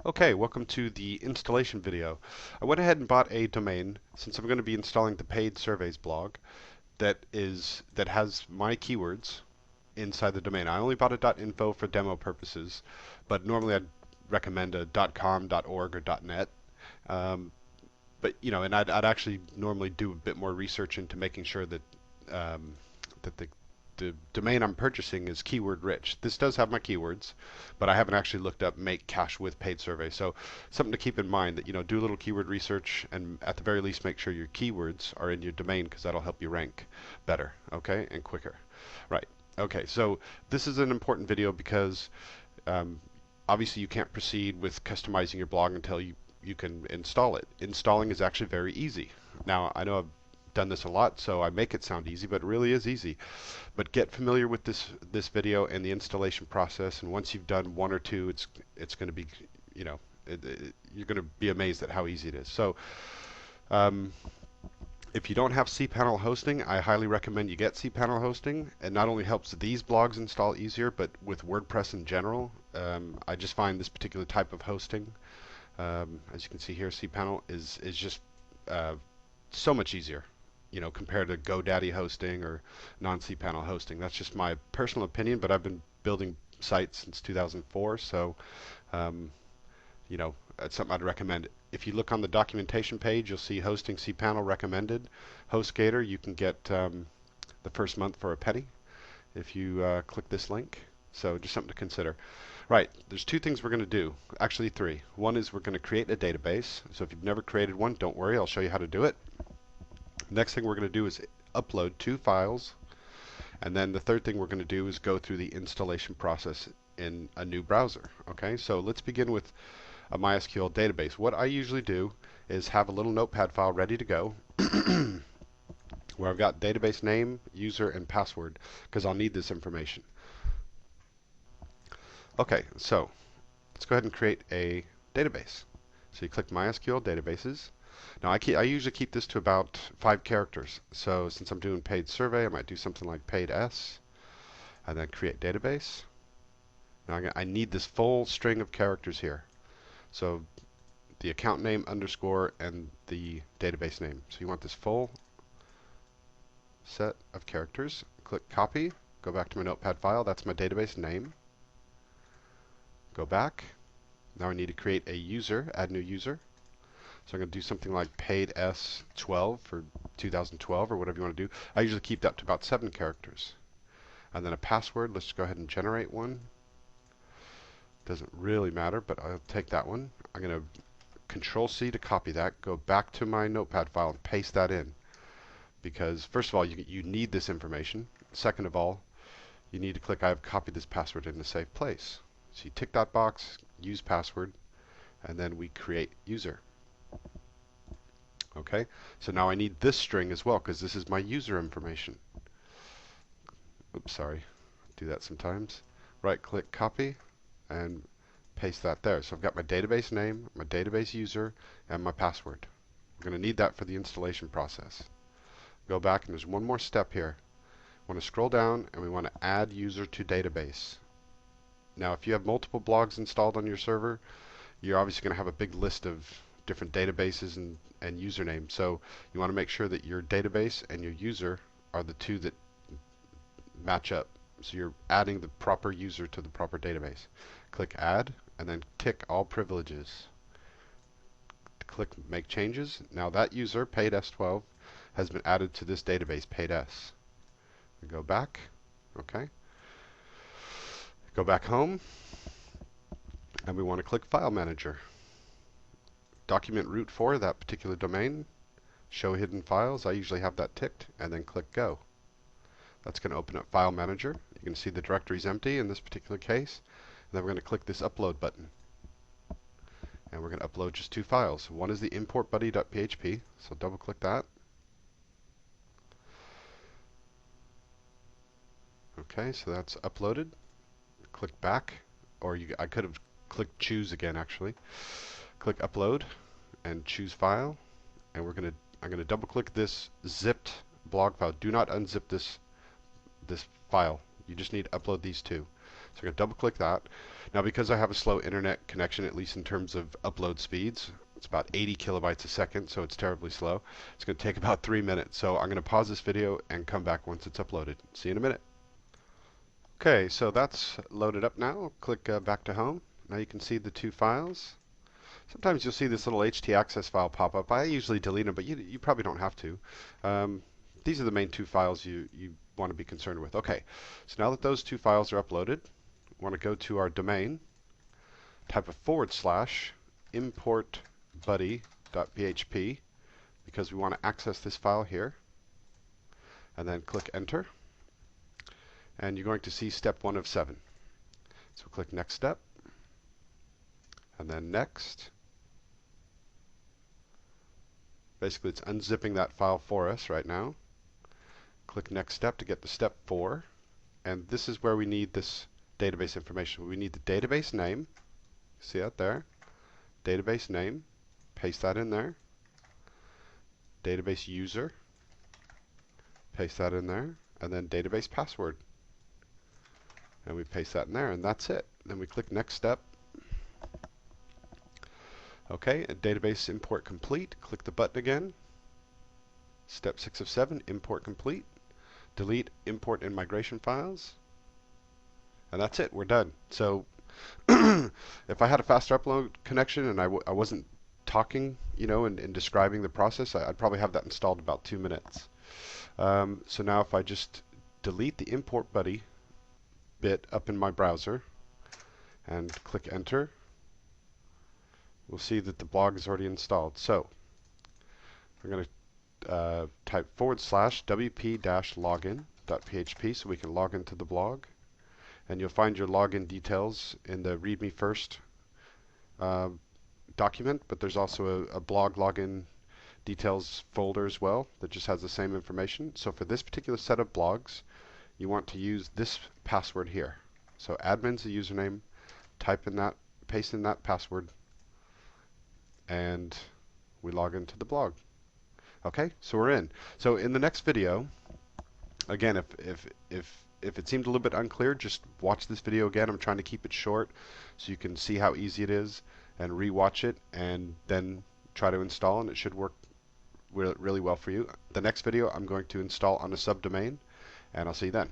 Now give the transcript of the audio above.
Okay, welcome to the installation video. I went ahead and bought a domain since I'm going to be installing the paid surveys blog that has my keywords inside the domain. I only bought a .info for demo purposes, but normally I'd recommend a .com, .org, or .net. Um, but and I'd actually normally do a bit more research into making sure that that the domain I'm purchasing is keyword rich. This does have my keywords, but I haven't actually looked up make cash with paid survey. So something to keep in mind that do a little keyword research and at the very least make sure your keywords are in your domain because that'll help you rank better, okay, and quicker. Right. Okay. So this is an important video because um, obviously you can't proceed with customizing your blog until you can install it. Installing is actually very easy. Now, I know I've done this a lot, so I make it sound easy, but it really is easy. But get familiar with this video and the installation process, and once you've done one or two, it's going to be, you're going to be amazed at how easy it is. So, um, if you don't have cPanel hosting, I highly recommend you get cPanel hosting. It not only helps these blogs install easier, but with WordPress in general, I just find this particular type of hosting, as you can see here, cPanel is just so much easier, compared to GoDaddy hosting or non-cPanel hosting. That's just my personal opinion, but I've been building sites since 2004, so um, it's something I'd recommend. If you look on the documentation page, you'll see hosting cPanel recommended. HostGator, you can get the first month for a penny if you click this link. So just something to consider. Right, there's two things we're going to do. Actually, three. One is we're going to create a database. So if you've never created one, don't worry, I'll show you how to do it. Next thing we're going to do is upload two files. And then the third thing we're going to do is go through the installation process in a new browser. Okay, so let's begin with a MySQL database. What I usually do is have a little notepad file ready to go where I've got database name, user, and password because I'll need this information. Okay, so let's go ahead and create a database. So you click MySQL databases. Now I usually keep this to about 5 characters. So since I'm doing paid survey, I might do something like paid S and then create database. Now I need this full string of characters here. So the account name, underscore, and the database name. So you want this full set of characters. Click copy, go back to my notepad file. That's my database name. Go back. Now I need to create a user, add new user. So I'm going to do something like paid S12 for 2012 or whatever you want to do. I usually keep that to about 7 characters. And then a password. Let's go ahead and generate one. Doesn't really matter, but I'll take that one. I'm going to Control C to copy that. Go back to my notepad file and paste that in. Because first of all, you need this information. Second of all, you need to click I have copied this password in a safe place. So you tick that box, use password, and then we create user. Okay, so now I need this string as well because this is my user information. Oops, sorry, do that sometimes. Right click, copy, and paste that there. So I've got my database name, my database user, and my password. We're going to need that for the installation process. Go back and there's one more step here. We want to scroll down and we want to add user to database. Now if you have multiple blogs installed on your server, you're obviously going to have a big list of different databases and usernames. So you want to make sure that your database and your user are the two that match up. So you're adding the proper user to the proper database. Click add and then tick all privileges. Click make changes. Now that user, paid S12, has been added to this database, paid S. We go back. Okay. Go back home. And we want to click File Manager. Document root for that particular domain. Show hidden files. I usually have that ticked. And then click Go. That's going to open up File Manager. You can see the directory is empty in this particular case. And then we're going to click this Upload button. And we're going to upload just 2 files. One is the importbuddy.php. So double click that. Okay, so that's uploaded. Click back. Or I could have clicked choose again actually. Click upload and choose file. And I'm going to double click this zipped blog file. Do not unzip this file. You just need to upload these two. So I'm going to double click that. Now because I have a slow internet connection, at least in terms of upload speeds, it's about 80 kilobytes a second, so it's terribly slow. It's going to take about 3 minutes. So I'm going to pause this video and come back once it's uploaded. See you in a minute. Okay, so that's loaded up now. Click back to home. Now you can see the two files. Sometimes you'll see this little htaccess file pop up. I usually delete them, but you probably don't have to. These are the main two files you want to be concerned with. Okay, so now that those two files are uploaded, we want to go to our domain, type a / import buddy.php because we want to access this file here, and then click enter. And you're going to see step 1 of 7. So click next step, and then next. Basically, it's unzipping that file for us right now. Click next step to get to step 4. And this is where we need this database information. We need the database name. See that there? Database name. Paste that in there. Database user. Paste that in there. And then database password. And we paste that in there, and that's it. Then we click next step. Okay, database import complete. Click the button again. Step 6 of 7, import complete. Delete import and migration files. And that's it, we're done. So if I had a faster upload connection and I wasn't talking, and describing the process, I'd probably have that installed in about 2 minutes. So now if I just delete the import buddy bit up in my browser and click enter, we'll see that the blog is already installed. So we're going to type / wp-login.php so we can log into the blog. And you'll find your login details in the README first document, but there's also a blog login details folder as well that just has the same information. So for this particular set of blogs, you want to use this password here. So admin's the username, type in that, paste in that password, and we log into the blog. Okay, so we're in. So in the next video, again, if it seemed a little bit unclear, just watch this video again. I'm trying to keep it short so you can see how easy it is, and re-watch it, and then try to install, and it should work really well for you. The next video I'm going to install on a subdomain, and I'll see you then.